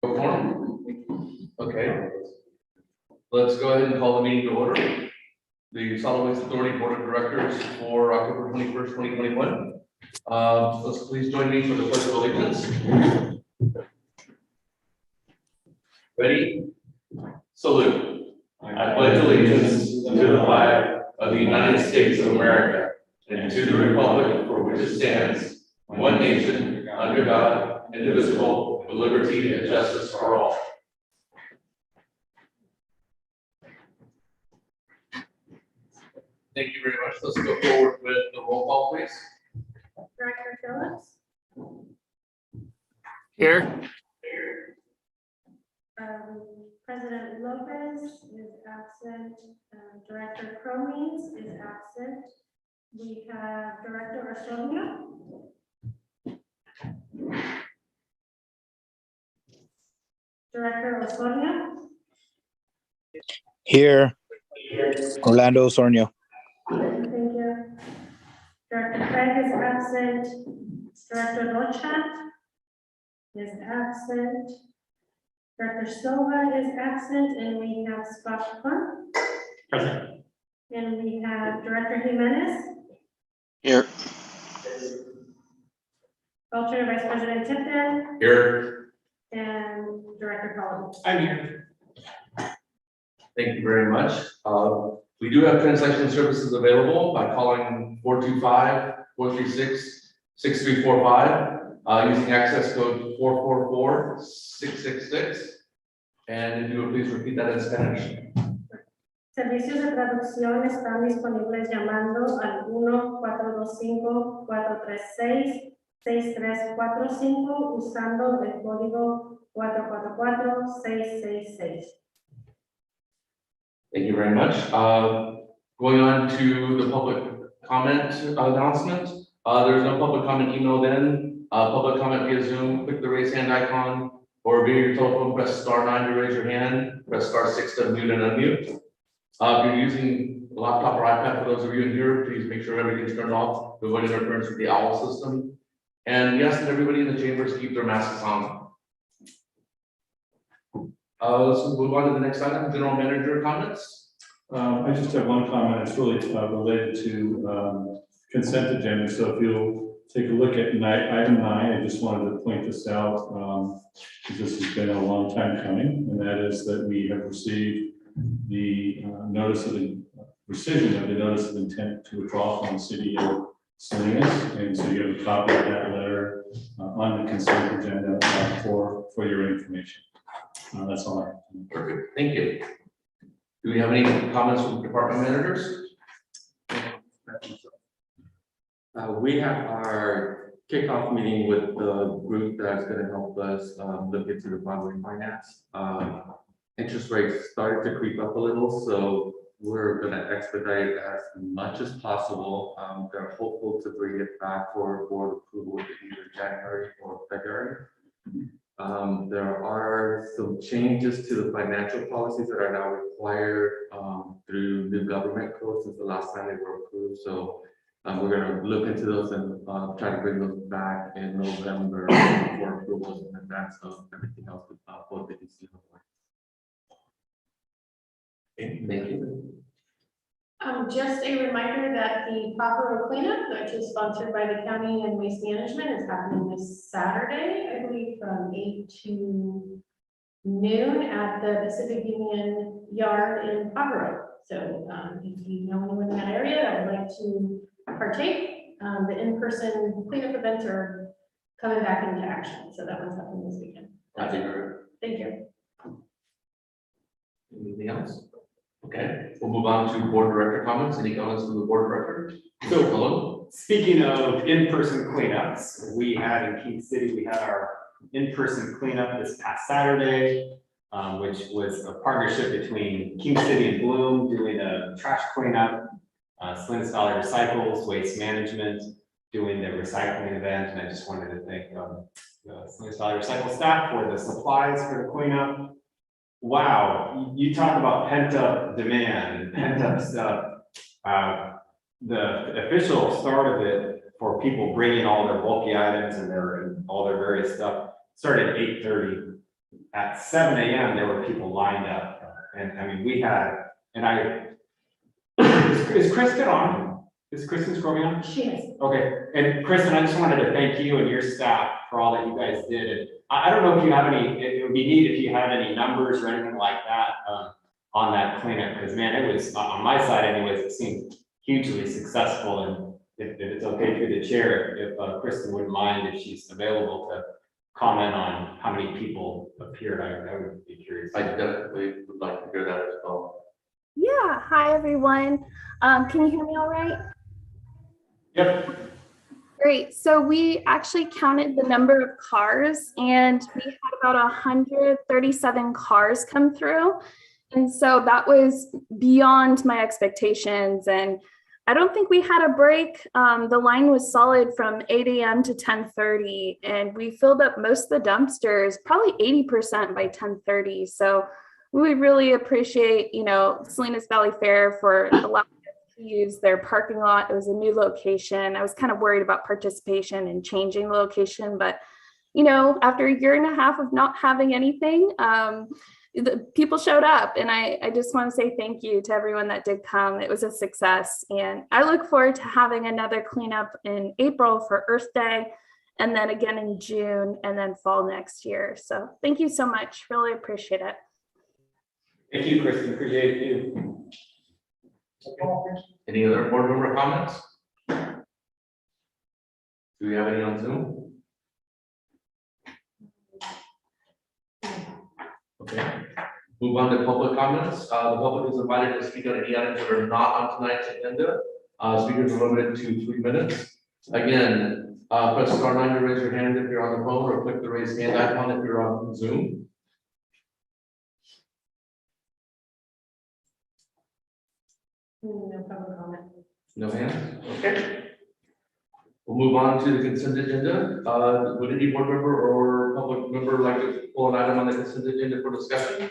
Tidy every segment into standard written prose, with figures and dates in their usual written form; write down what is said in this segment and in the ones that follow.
Okay. Let's go ahead and call the meeting to order. The Solid Waste Authority Board of Directors for October 21st, 2021. Let's please join me for the Pledge of Allegiance. Ready? Salute. I pledge allegiance to the flag of the United States of America and to the republic for which it stands, one nation, under God, indivisible, with liberty and justice for all. Thank you very much. Let's go forward with the roll call, please. Director Phillips. Here. President Lopez is absent. Director Cromings is absent. We have Director Osorio. Director Osorio. Here, Orlando Osornio. Thank you. Director Craig is absent. Director Rocha is absent. Director Silva is absent, and we have Scott Hunt. Present. And we have Director Jimenez. Here. Alternate Vice President Tipton Here. and Director Collins. I'm here. Thank you very much. We do have translation services available by calling 425-436-6345 using access code 444-666. And if you would please repeat that in Spanish. Servicios de traducción están disponibles llamando al 1-425-436-6345 usando el código 444-666. Thank you very much. Going on to the public comment announcement. There's no public comment emailed in. Public comment via Zoom, click the raise hand icon, or via your telephone, press *9 to raise your hand, press *6 to mute and unmute. If you're using a laptop or iPad, for those of you in here, please make sure everything's turned off to avoid interference with the OWL system. And we ask that everybody in the chambers keep their masks on. Let's move on to the next item, general manager comments. I just have one comment. It's really related to consent agenda. So if you'll take a look at item 9, I just wanted to point this out because this has been a long time coming, and that is that we have received the notice of the rescission of the notice of intent to withdraw from the city of Salinas, and so you have a copy of that letter on the consent agenda for your information. That's all I have. Perfect, thank you. Do we have any comments from department managers? We have our kickoff meeting with the group that's going to help us look into the bond refinance. Interest rates started to creep up a little, so we're going to expedite it as much as possible. They're hopeful to bring it back for board approval in either January or February. There are some changes to the financial policies that are now required through new government codes since the last time they were approved. So we're going to look into those and try to bring those back in November for approvals in advance of everything else with both the DC. Thank you. Just a reminder that the Paparo cleanup, which is sponsored by the county and waste management, is happening this Saturday, I believe, from 8 to noon at the Pacific Union Yard in Paparo. So if you know anyone in that area that would like to partake, the in-person cleanup events are coming back into action. So that one's happening this weekend. Thank you. Anything else? Okay, we'll move on to board director comments. Any comments from the board director? So, hello. speaking of in-person cleanups, we had in King City, we had our in-person cleanup this past Saturday, which was a partnership between King City and Bloom doing a trash cleanup, Salinas Valley Recycles, Waste Management doing the recycling event. And I just wanted to thank the Salinas Valley Recycle staff for the supplies for the cleanup. Wow, you talk about pent up demand and pent up stuff. The official start of it for people bringing all their bulky items and all their various stuff started at 8:30 at 7 a.m., there were people lined up. And I mean, we had, is Kristen on? Is Kristen scrolling on? She is. Okay, and Kristen, I just wanted to thank you and your staff for all that you guys did. And I don't know if you have any, it would be neat if you had any numbers or anything like that on that cleanup, because man, it was, on my side anyways, it seemed hugely successful. And if it's okay through the chair, if Kristen wouldn't mind, if she's available to comment on how many people appeared, I would be curious. I definitely would like to hear that as well. Yeah, hi everyone. Can you hear me all right? Yep. Great. So we actually counted the number of cars and we had about 137 cars come through. And so that was beyond my expectations. And I don't think we had a break. The line was solid from 8 a.m. to 10:30, and we filled up most of the dumpsters, probably 80% by 10:30. So we really appreciate, Salinas Valley Fair for allowing us to use their parking lot. It was a new location. I was kind of worried about participation and changing the location, but after a year and a half of not having anything, the people showed up, and I just want to say thank you to everyone that did come. It was a success, and I look forward to having another cleanup in April for Earth Day, and then again in June, and then fall next year. So thank you so much. Really appreciate it. Thank you, Kristen. Appreciate you. Any other board member comments? Do we have any on Zoom? Okay, move on to public comments. The public is invited to speak on any items that are not on tonight's agenda. Speakers are limited to 3 minutes. Again, press *9 to raise your hand if you're on the phone, or click the raise hand icon if you're on Zoom. No public comment. No hands? Okay. We'll move on to the consent agenda. Would any board member or public member like to pull an item on the consent agenda for discussion?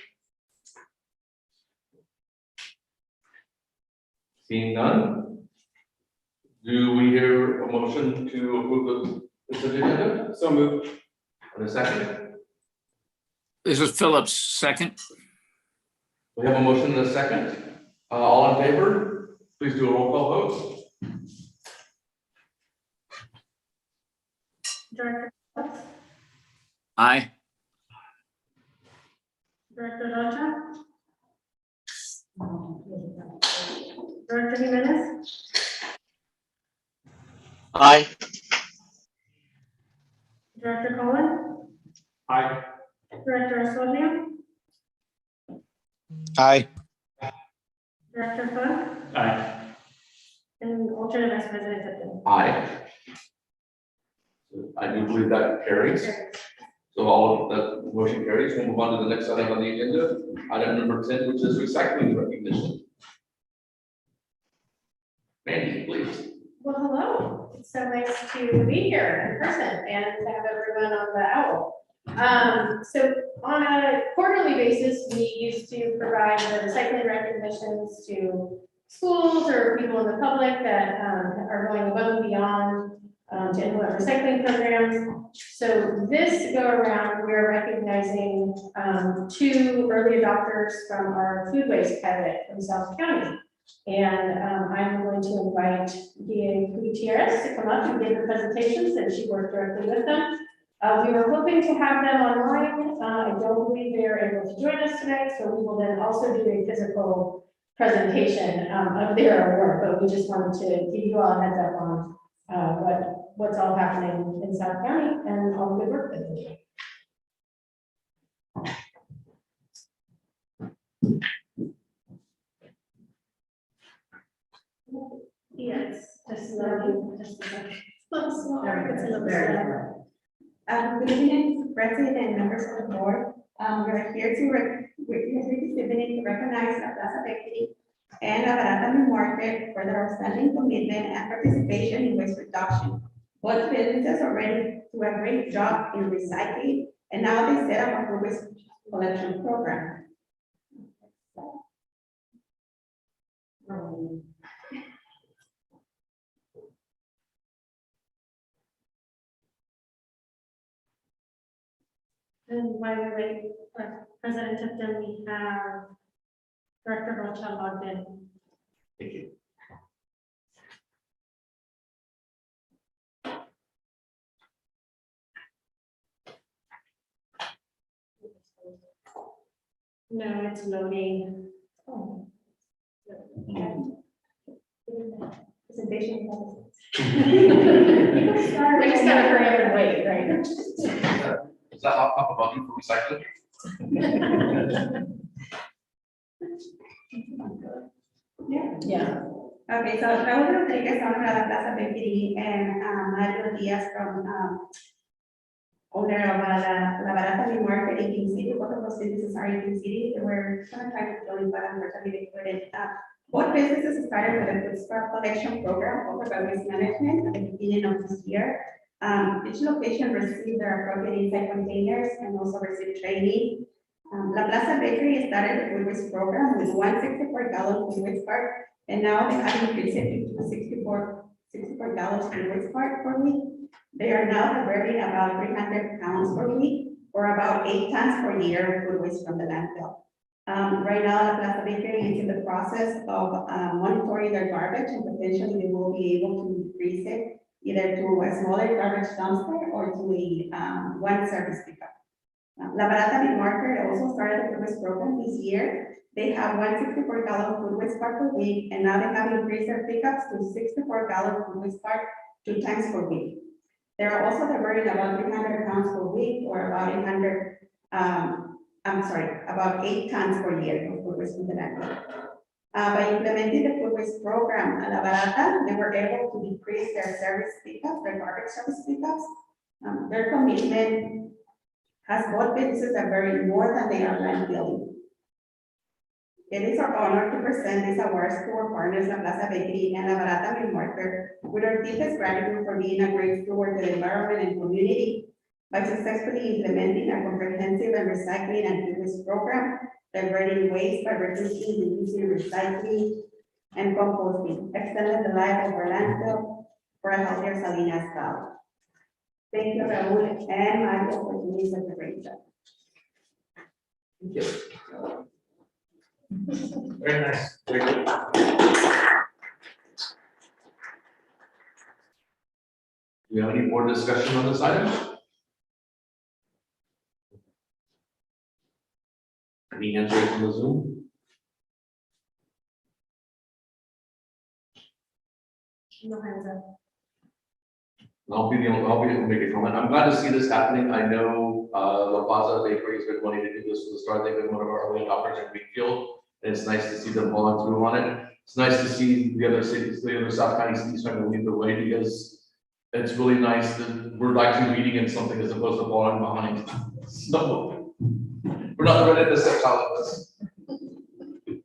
Seeing none, do we hear a motion to approve the consent agenda? So moved. In a second, This is Phillips, second. we have a motion and a second. All in favor, please do a roll call vote. Director Phillips, Aye. Director Rocha, Director Jimenez, Aye. Director Cohen, Aye. Director Esposito, Aye. Director Fund, Aye. and alternate vice president Tipton. Aye. I do believe that carries. So all of that motion carries. We'll move on to the next item on the agenda, item number 10, which is recycling recognition. Mandy, please. Well, hello. It's so nice to be here in person and to have everyone on the owl. So on a quarterly basis, we used to provide the recycling recognitions to schools or people in the public that are going above and beyond to implement recycling programs. So this go around, we're recognizing 2 early adopters from our food waste pilot from South County. And I'm going to invite DA Gutierrez to come up and give the presentation since she worked directly with them. We were hoping to have them online. I don't believe they are able to join us tonight, so we will then also do a physical presentation of their work, but we just wanted to give you all a heads up on what's all happening in South County and all the good work that they do. Yes, just slowly, just a second. It's in the very. Good evening, President and members of the board. We are here to recognize La Plaza Bakery and La Barata New Market for their outstanding commitment and participation in waste reduction. Both businesses already do a great job in recycling, and now they set up a waste collection program. And while we wait for President Tipton, we have Director Rocha logged in. Thank you. No, it's loading. Oh. Presentation. We just gotta hurry up and wait, right? Is that up above you for recycling? Yeah. Okay, so Raúl Rodriguez, owner of La Plaza Bakery, and Mario Diaz from owner of La Barata Meat Market in King City. Both of those businesses are in King City. They were trying to join, but unfortunately they couldn't. Both businesses started with a food scrap collection program offered by Waste Management at the beginning of this year. Each location received their appropriate inside containers and also received training. La Plaza Bakery started the food waste program with 164-gallon food waste cart, and now they have increased it to 64 gallons food waste cart per week. They are now diverting about 300 pounds per week, or about 8 tons per year of food waste from the landfill. Right now, La Plaza Bakery is in the process of monitoring their garbage, and potentially they will be able to increase it either to a smaller garbage dumpster or to a one service pickup. La Barata Meat Market also started the food waste program this year. They have 164-gallon food waste cart per week, and now they have increased their pickups to 64-gallon food waste cart 2 times per week. They are also diverting about 300 pounds per week, or about about 8 tons per year of food waste from the landfill. By implementing the food waste program at La Barata, they were able to decrease their service pickups, their garbage service pickups. Their commitment has both businesses are very more than they are landfilling. It is our honor to present these awards to our partners at Plaza Bakery and La Barata Meat Market with our deepest gratitude for being a great steward to the environment and community by successfully implementing a comprehensive and recycling and food waste program, diverting waste by reducing, reusing, recycling, and composting, extending the life of our landfill for a healthier Salinas Valley. Thank you, Raúl and Mario, for doing such a great job. Thank you. Very nice. Very good. Do you have any more discussion on this item? Any hands raised on the Zoom? No hands up. I'll be make a comment. I'm glad to see this happening. I know, La Plaza Bakery has been wanting to do this from the start. They've been one of our early adopters in Greenfield. And it's nice to see them following through on it. It's nice to see the other cities, the other South County cities starting to lead the way, because it's really nice that we're actually leading in something as opposed to falling behind. So we're not ready to step out of this. Do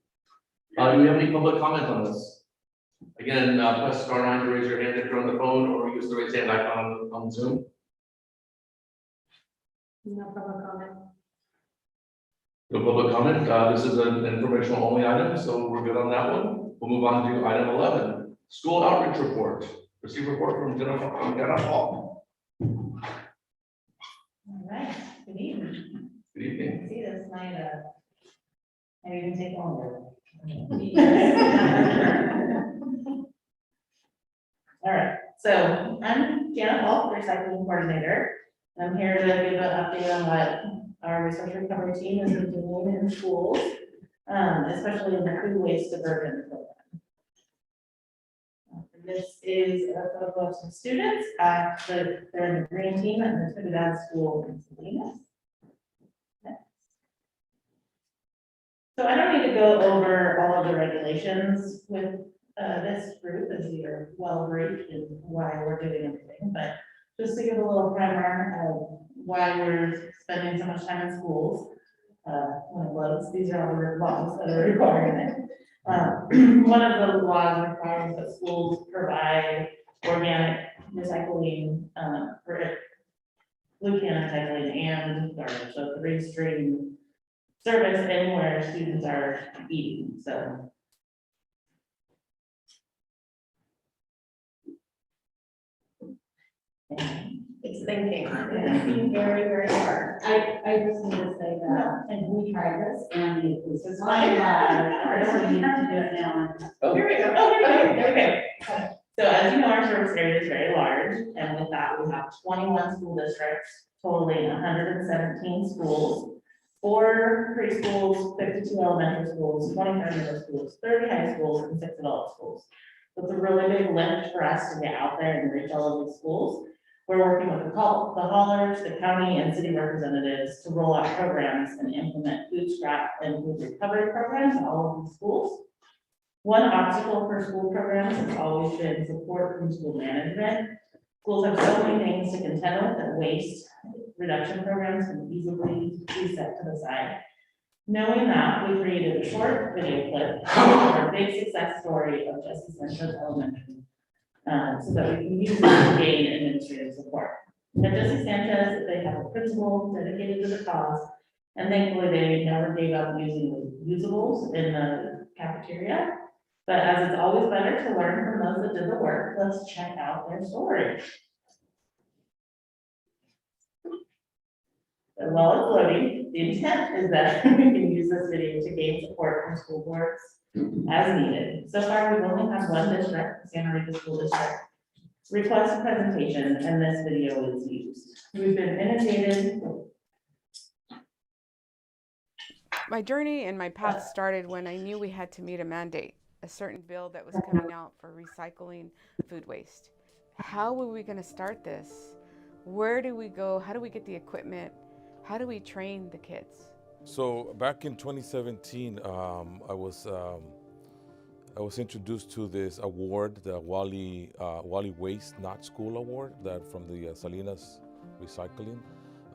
we have any public comment on this? Again, press star 9 to raise your hand if you're on the phone, or use the raise hand icon on Zoom. No public comment. No public comment. This is an informational only item, so we're good on that one. We'll move on to item 11, school outreach report. Receive report from Jenna Hall. All right, good evening. Good evening. See, this might, maybe even take longer. All right, so I'm Janet Hall, recycling coordinator. I'm here to give an update on what our research recovery team has been doing in schools, especially in the food waste diversion program. This is a photo of some students they're in the green team at the Trinidad School in Salinas. So I don't need to go over all of the regulations with this group, as you're well briefed in why we're doing everything, but just to give a little primer of why we're spending so much time in schools. When it loads, these are all the laws that are requiring it. One of the laws requires that schools provide organic recycling for blue can recycling and garbage, so 3-stream service anywhere students are eating, so. It's thinking, it's thinking very, very hard. I just need to say that, and we tried this, and it was just fine. fine, I don't need to do it now. Here we go. Okay. So as you know, our service area is very large, and with that, we have 21 school districts totaling 117 schools, 4 preschools, 52 elementary schools, 25 middle schools, 30 high schools, and 6 adult schools. So it's a really big lift for us to get out there and reach all of these schools. We're working with the haulers, the county and city representatives to roll out programs and implement food scrap and food recovery programs in all of these schools. One obstacle for school programs has always been support from school management. Schools have so many things to contend with that waste reduction programs can easily be set to the side. Knowing that, we created a short video clip of our big success story of Justice Sanchez Elementary, so that we can use it to gain administrative support. At Justice Sanchez, they have a principal dedicated to the cause, and thankfully they never gave up using the usables in the cafeteria. But as it's always better to learn from those that did the work, let's check out their story. So while it's loading, the intent is that we can use this video to gain support from school boards as needed. So far, we've only had one district, the Santa Rita School District, request a presentation, and this video is used. We've been inundated. My journey and my path started when I knew we had to meet a mandate, a certain bill that was coming out for recycling food waste. How were we going to start this? Where do we go? How do we get the equipment? How do we train the kids? So back in 2017, I was introduced to this award, the Wally Waste Not School Award, that from the Salinas Recycling,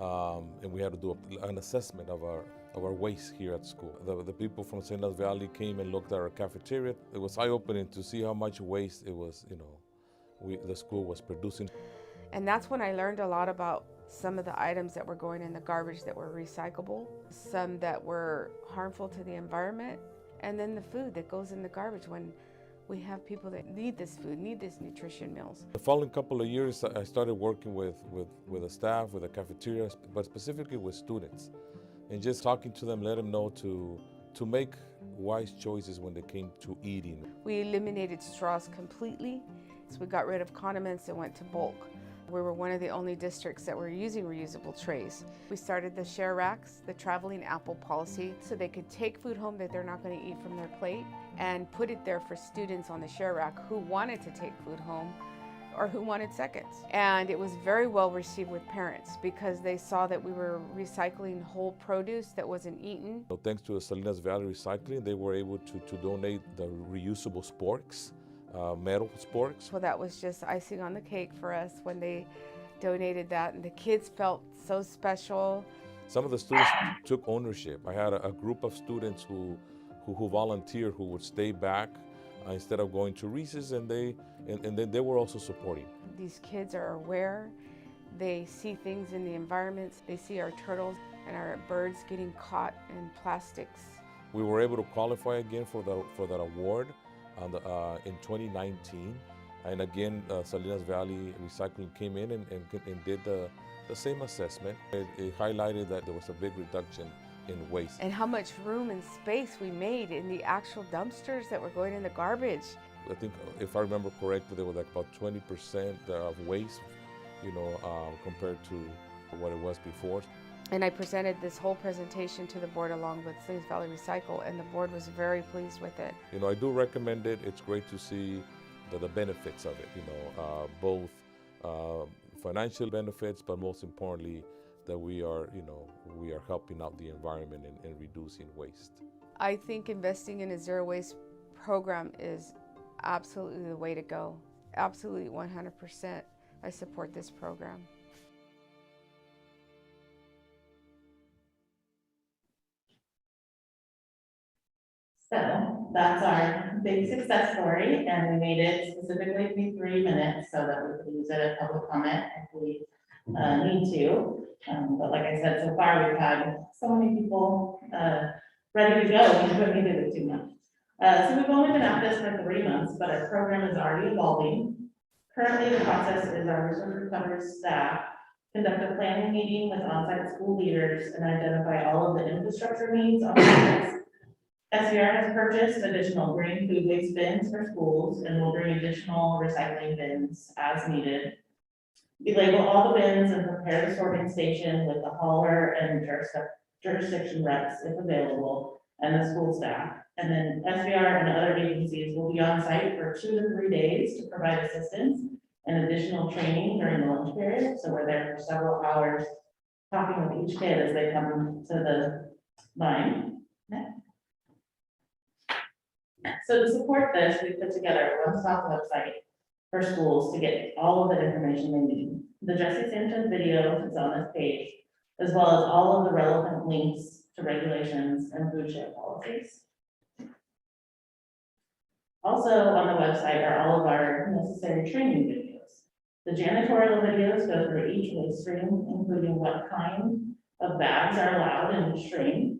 and we had to do an assessment of our waste here at school. The people from Salinas Valley came and looked at our cafeteria. It was eye-opening to see how much waste it was, the school was producing. And that's when I learned a lot about some of the items that were going in the garbage that were recyclable, some that were harmful to the environment, and then the food that goes in the garbage when we have people that need this food, need these nutrition meals. The following couple of years, I started working with the staff, with the cafeteria, but specifically with students, and just talking to them, let them know to make wise choices when they came to eating. We eliminated straws completely, so we got rid of condiments and went to bulk. We were one of the only districts that were using reusable trays. We started the share racks, the traveling apple policy, so they could take food home that they're not going to eat from their plate and put it there for students on the share rack who wanted to take food home or who wanted seconds. And it was very well received with parents because they saw that we were recycling whole produce that wasn't eaten. So thanks to the Salinas Valley Recycling, they were able to donate the reusable sporks. Metal sporks. So that was just icing on the cake for us when they donated that, and the kids felt so special. Some of the students took ownership. I had a group of students who volunteered, who would stay back instead of going to recess, and then they were also supporting. These kids are aware. They see things in the environment. They see our turtles and our birds getting caught in plastics. We were able to qualify again for that award in 2019, and again Salinas Valley Recycling came in and did the same assessment. It highlighted that there was a big reduction in waste. And how much room and space we made in the actual dumpsters that were going in the garbage. I think, if I remember correctly, there was like about 20% of waste, compared to what it was before. And I presented this whole presentation to the board along with Salinas Valley Recycle, and the board was very pleased with it. I do recommend it. It's great to see the benefits of it, both financial benefits, but most importantly, that we are helping out the environment and reducing waste. I think investing in a zero waste program is absolutely the way to go. Absolutely 100%. I support this program. So that's our big success story, and we made it specifically to be 3 minutes so that we could use it as public comment if we need to. But like I said, so far we've had so many people ready to go, we couldn't do it too much. So we've only been at this for 3 months, but our program is already evolving. Currently, the process is our resource recovery staff conduct a planning meeting with on-site school leaders and identify all of the infrastructure needs on campus. SVR has purchased additional green food waste bins for schools and will bring additional recycling bins as needed. We label all the bins and prepare the sorting station with the hauler and jurisdiction reps if available, and the school staff. And then SVR and other agencies will be on site for 2 to 3 days to provide assistance and additional training during the lunch period. So we're there for several hours talking with each kid as they come to the line. So to support this, we put together a one-stop website for schools to get all of the information they need. The Jesse Sanchez video is on this page, as well as all of the relevant links to regulations and food share policies. Also on the website are all of our necessary training videos. The janitorial videos go through each waste stream, including what kind of bags are allowed in each stream.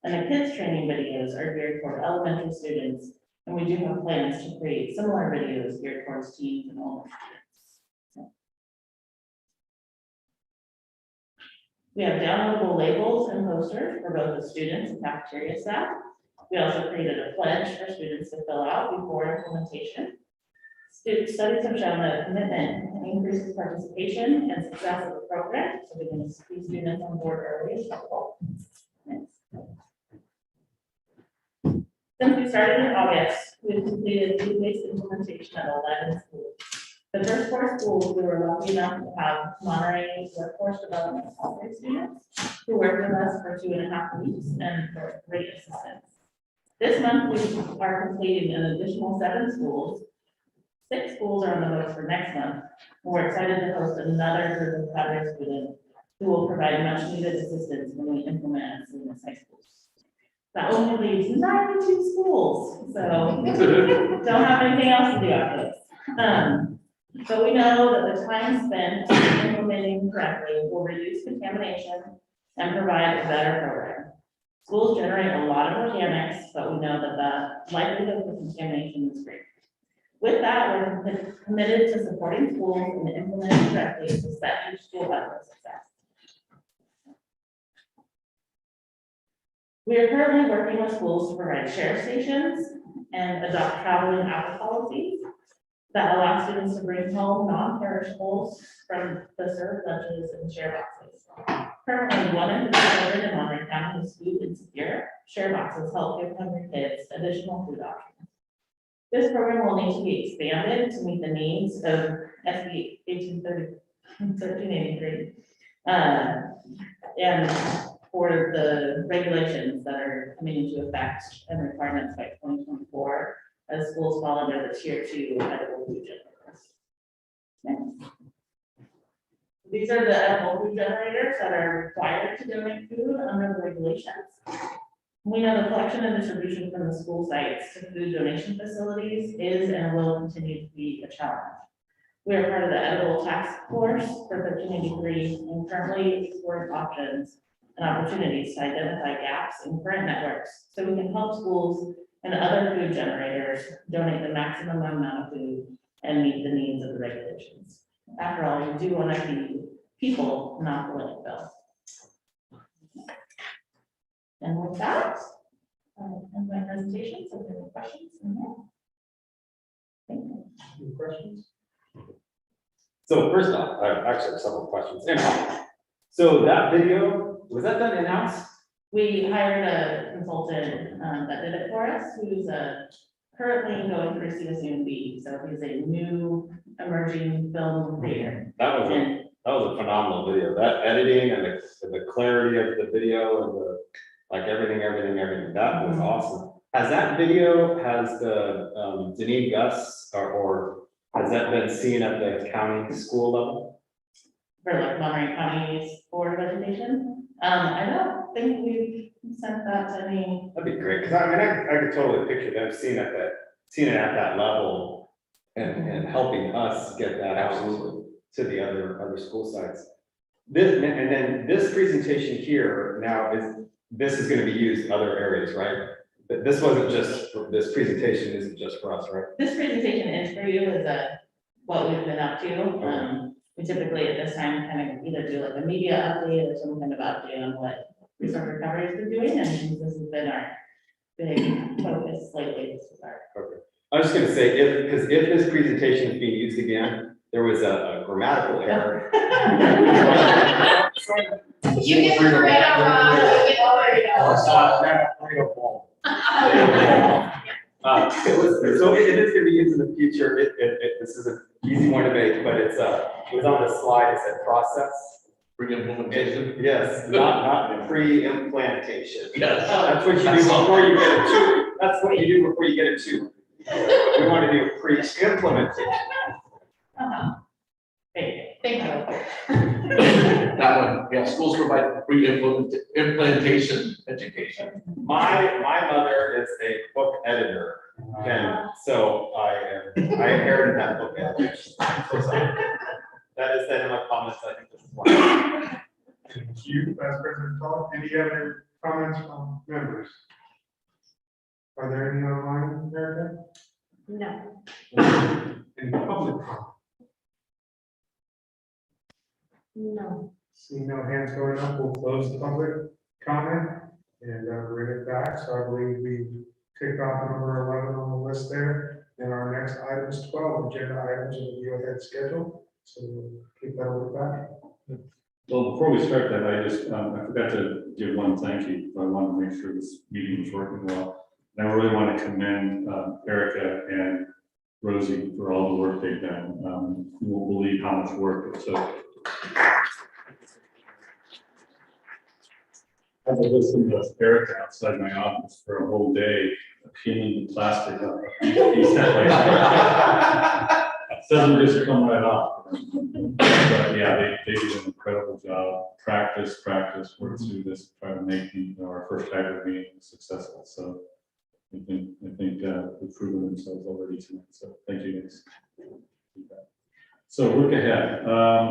And the kids training videos are geared toward elementary students, and we do have plans to create similar videos geared towards teens and older students. We have downloadable labels and posters for both the students and cafeteria staff. We also created a pledge for students to fill out before implementation. Studies have shown that commitment increases participation and success of the program, so we can see students on board early as helpful. Since we started in August, we've completed food waste implementation at 11 schools. The first 4 schools, we were lucky enough to have Monterey workforce development software students who worked with us for 2.5 weeks and for great assistance. This month, we are completing an additional 7 schools. 6 schools are on the books for next month. We're excited to host another group of cadre students who will provide much needed assistance when we implement in the high schools. That only leaves 92 schools, so don't have anything else to do after this. So we know that the time spent implementing correctly will reduce contamination and provide a better program. Schools generate a lot of organics, but we know that the likelihood of contamination is great. With that, we're committed to supporting schools and implementing correctly to set each school up for success. We are currently working with schools to provide share stations and adopt traveling apple policies that allow students to bring home non-perishables from the served lunches and share boxes. Currently, 1 in 3 children in Monterey County is food insecure. Share boxes help give hungry kids additional food options. This program will need to be expanded to meet the needs of SB 1383 and for the regulations that are coming into effect and requirements by 2024 as schools fall under the tier 2 edible food generators. Next. These are the edible food generators that are required to donate food under the regulations. We know the collection and distribution from the school sites to food donation facilities is and will continue to be a challenge. We are part of the edible task force for 1383 and currently exploring options and opportunities to identify gaps in current networks so we can help schools and other food generators donate the maximum amount of food and meet the needs of the regulations. After all, we do want to feed people, not the landfill. And with that, end my presentation. So if there are any questions in there. Thank you. Any questions? So first off, I actually have several questions. So that video, was that done in-house? We hired a consultant that did it for us, who's currently going through CSUMB. So he's a new emerging film creator. That was a phenomenal video. That editing and the clarity of the video and the like everything. That was awesome. Has that video, has the Denise Gus or has that been seen at the county school level? For like Monterey County's Board of Education. I don't think we've sent that to any. That'd be great, because I mean, I could totally picture them seeing it at that level and helping us get that out to the other school sites. And then this presentation here now this is going to be used in other areas, right? But this presentation isn't just for us, right? This presentation is for you as what we've been up to. we typically at this time kind of either do like a media update or some kind of update on what resource recovery has been doing, and since this has been our big focus lately, this is our. Perfect. I was just gonna say, if this presentation is being used again, there was a grammatical error. You get the grade out wrong, you get the grade out. So it is gonna be used in the future. This is an easy one to make, but it was on the slide, it said process. Pre-implementation. Yes, not pre-implantation. Yes. That's what you do before you get a two. That's what you do before you get a two. We want to do pre-implementation. Thank you. That one, yeah, schools provide pre-implementation education. My mother is a book editor, and so I inherited that book editor. So sorry. That is that in my comments. I think this is one. Thank you, Vice President Todd. Any other comments from members? Are there any online, Erica? No. Any public comment? No. See no hands going up, we'll close the public comment and bring it back. So I believe we ticked off number 11 on the list there. And our next item is 12, agenda items in the view ahead schedule. So we'll keep that over back. Well, before we start that, I just, I forgot to give one thank you. I wanted to make sure this meeting was working well. And I really want to commend Erica and Rosie for all the work they've done. You won't believe how much work it took. I've listened to Erica outside my office for a whole day, peeling the plastic up. It doesn't just come right off. But yeah, they did an incredible job. Practice, work through this, try to make our first hybrid meeting successful. So I think they've proven themselves already tonight. So thank you guys. So look ahead.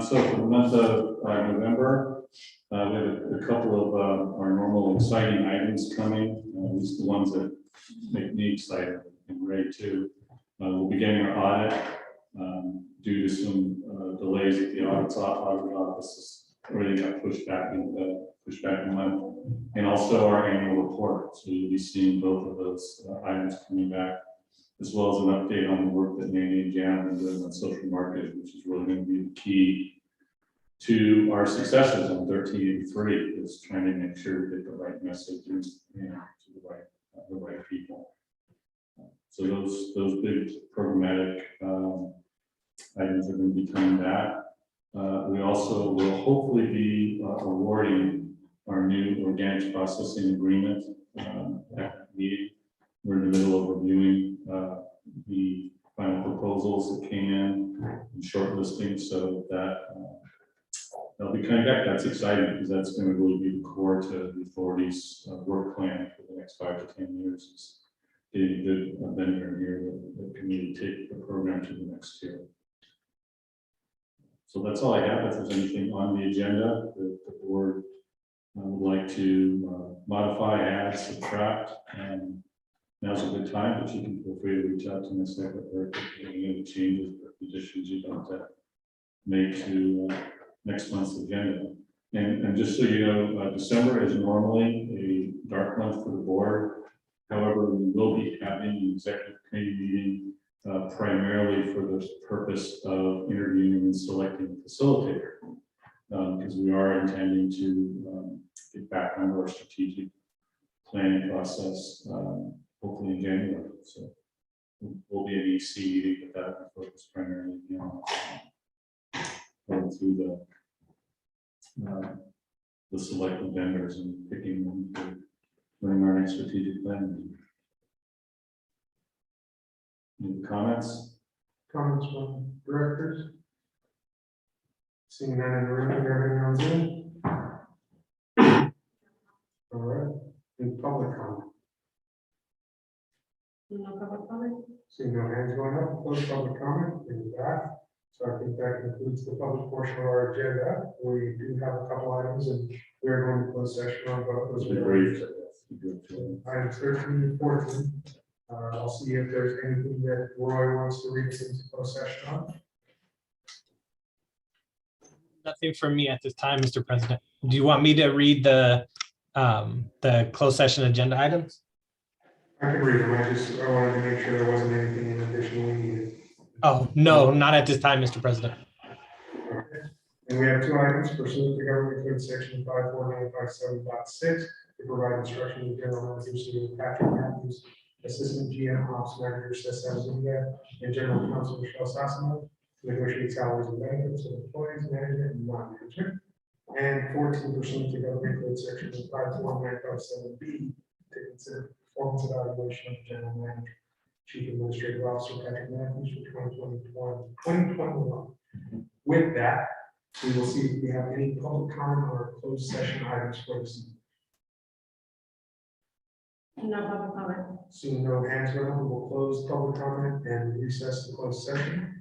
So for the month of November, we have a couple of our normal exciting items coming. These are the ones that make me excited and ready too. We'll be getting our audit due to some delays at the audit office. Everything got pushed back a month, and also our annual report. So you'll be seeing both of those items coming back, as well as an update on the work that Mandy and Jan are doing on social marketing, which is really going to be the key to our successes on 1383, is trying to make sure we get the right messages to the right people. So those big programmatic items are going to be coming back. We also will hopefully be awarding our new organics processing agreement at that meeting. We're in the middle of reviewing the final proposals that came in and shortlisting, so that that'll be coming back. That's exciting because that's going to really be the core to the authority's work plan for the next 5 to 10 years. Is getting a good vendor here that can really take the program to the next tier. So that's all I have. If there's anything on the agenda that the board would like to modify, add, subtract, now's a good time, but you can feel free to reach out to my secretary if any other changes or additions you'd like to make to next month's agenda. And just so you know, December is normally a dark month for the board. However, we will be having an executive committee meeting primarily for the purpose of interviewing and selecting a facilitator, because we are intending to get back on our strategic planning process, hopefully in January. So we'll be an EC meeting, but that will focus primarily on going through the selected vendors and picking them to run our next strategic plan. Any comments? Comments from directors? Seeing none in the room, everything on Zoom? All right, in public comment? No public comment? Seeing no hands going up, close public comment, and that. So I think that concludes the public portion of our agenda. We do have a couple items, and we are going to close session on both those. Items 13 and 14. I'll see if there's anything that Roy wants to read us into closed session on. Nothing from me at this time, Mr. President. Do you want me to read the closed session agenda items? I can read them, I wanted to make sure there wasn't anything in addition we needed. Oh, no, not at this time, Mr. President. Okay. And we have two items pursuant to government code section 54957.6 to provide instruction to general manager Stephen Patrick Matthews, assistant GM ops manager Cesar Zuniga, and general counsel Michelle Sassamo to negotiate salaries and benefits of employees, management, and non-management. And 14 pursuant to government code section 54957B to consider performance evaluation of the general manager, chief administrative officer Patrick Matthews for 2021. With that, we will see if we have any public comment or closed session items for this evening. No public comment. Seeing no hands going, we will close public comment and recess the closed session.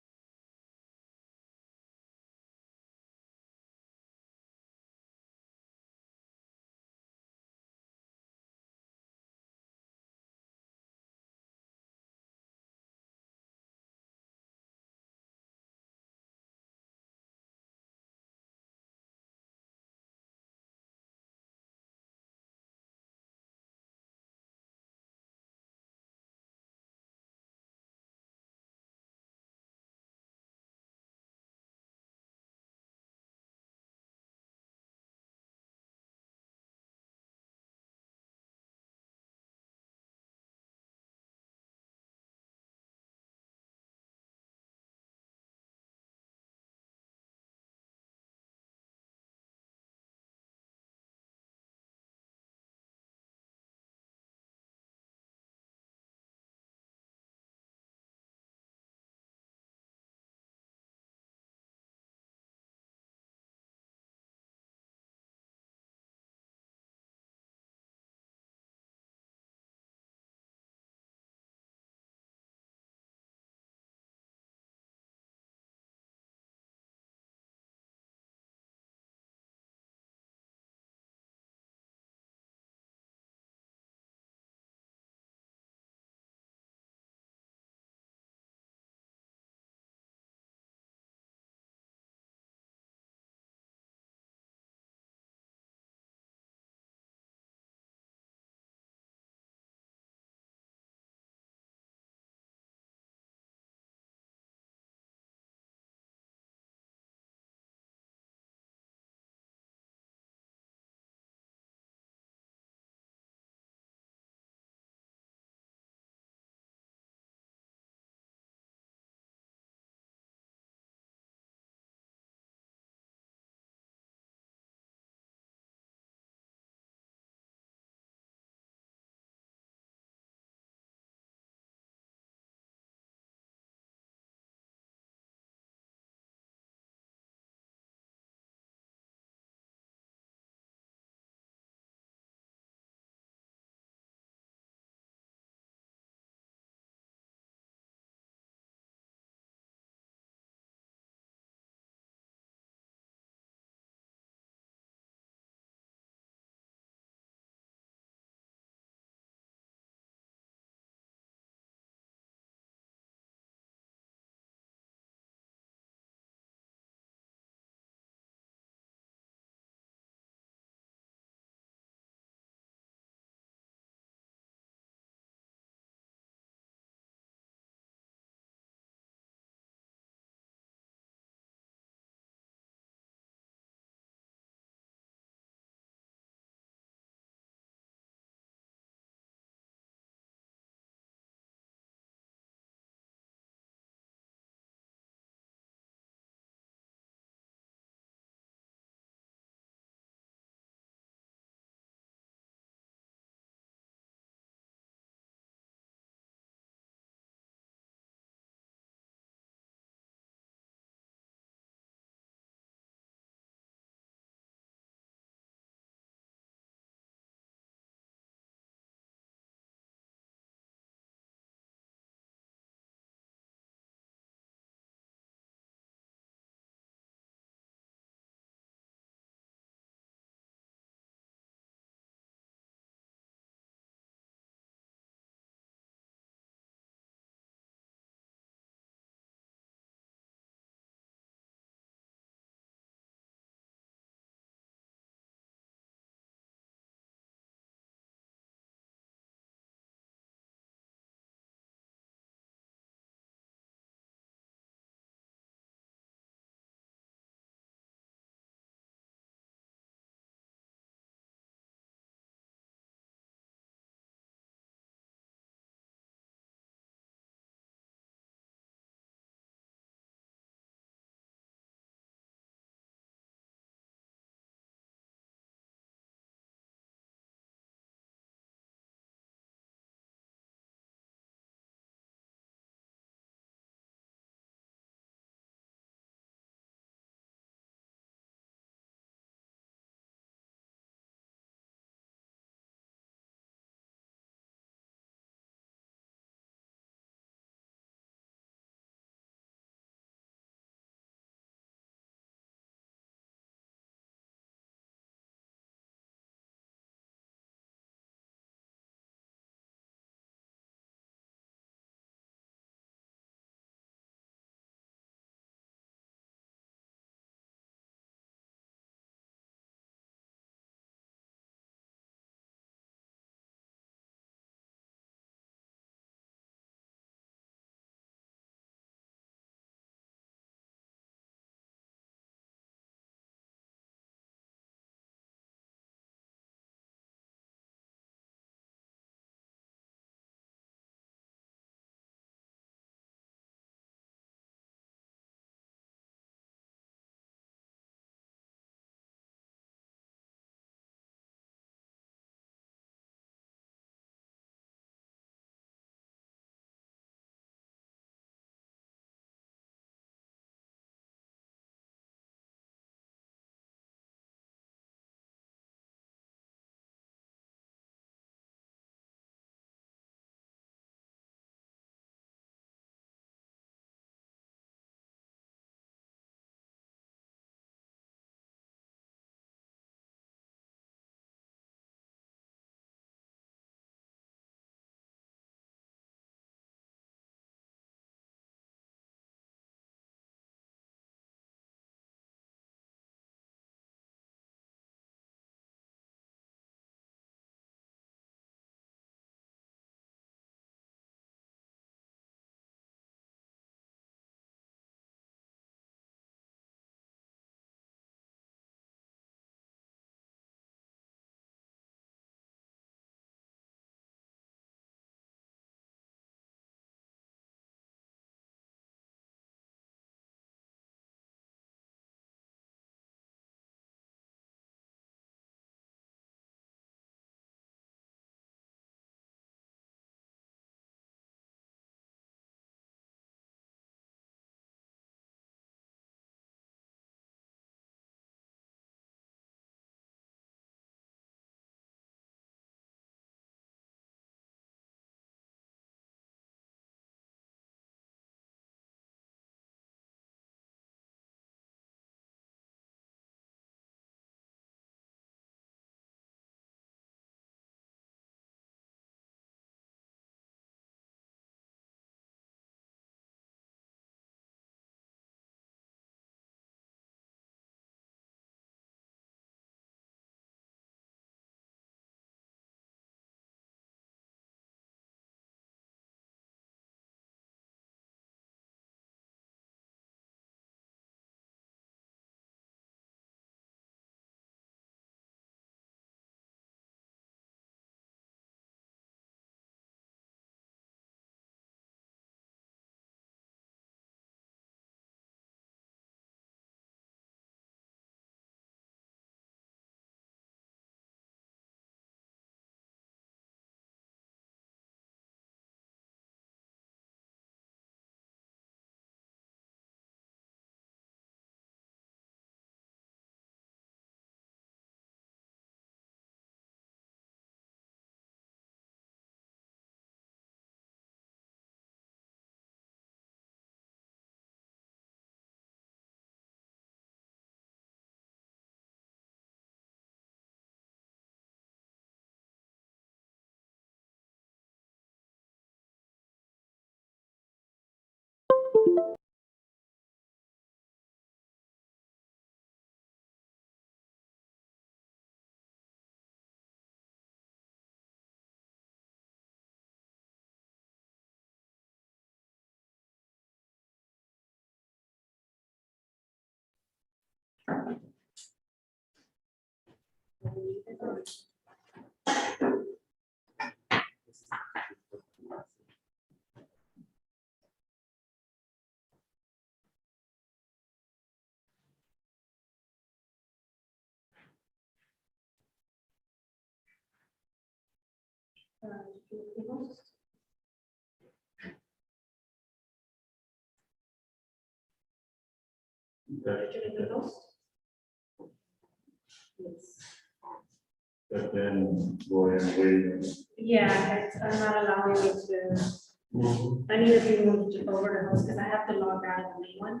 But then, boy, I'm waiting. Yeah, I'm not allowing you to, I need to be moved over to host because I have to log out of the main one.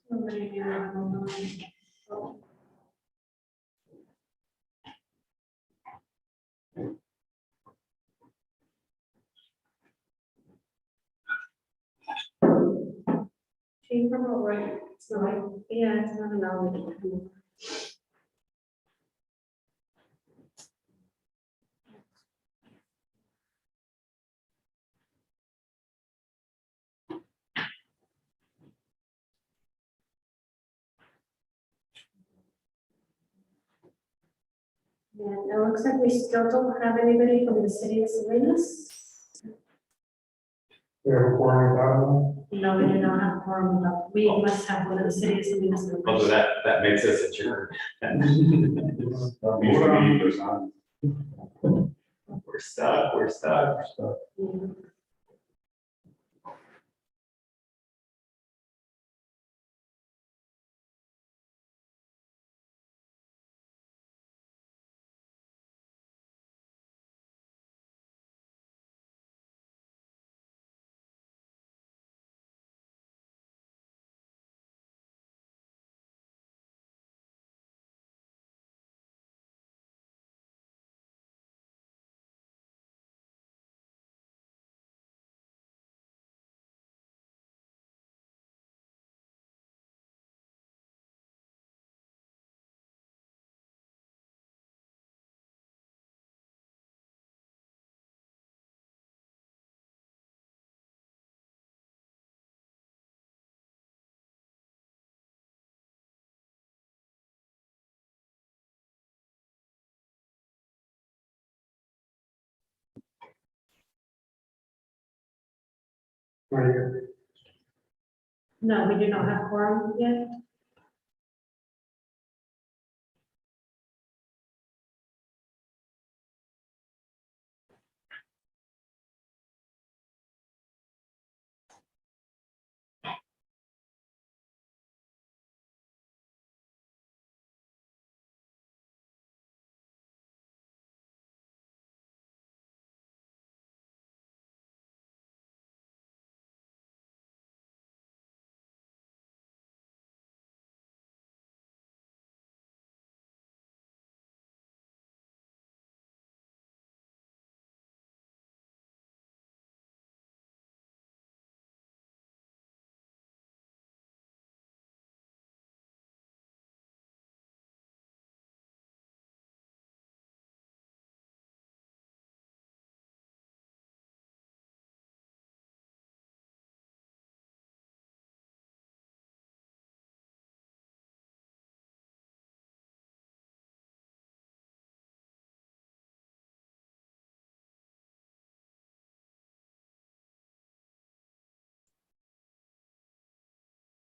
So maybe I'm change from over, it's not, yeah, it's not allowing me. Yeah, it looks like we still don't have anybody from the city of Salinas. We have a quorum without them. No, we do not have a quorum, but we must have one of the city of Salinas. Although that makes us adjourned. We're stuck, we're stuck. Yeah. No, we do not have quorum yet.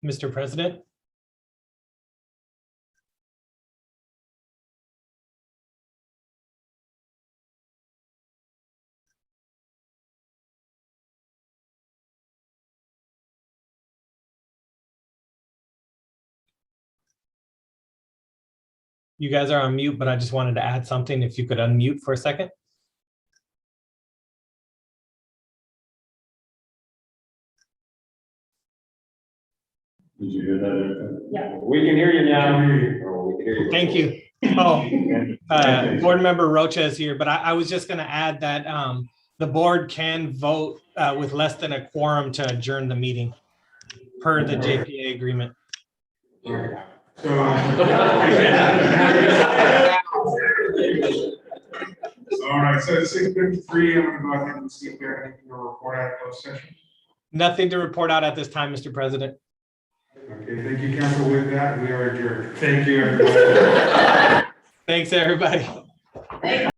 Mr. President, you guys are on mute, but I just wanted to add something. If you could unmute for a second. Did you hear that, Erica? Yeah. We can hear you now. Or we can hear you. Thank you. Board member Rocha is here, but I was just going to add that the board can vote with less than a quorum to adjourn the meeting per the JPA agreement. All right, so it's 6:53, I'm gonna go ahead and see if we have anything to report out of closed session. Nothing to report out at this time, Mr. President. Okay, thank you, council. With that, we are adjourned. Thank you, everybody. Thanks, everybody.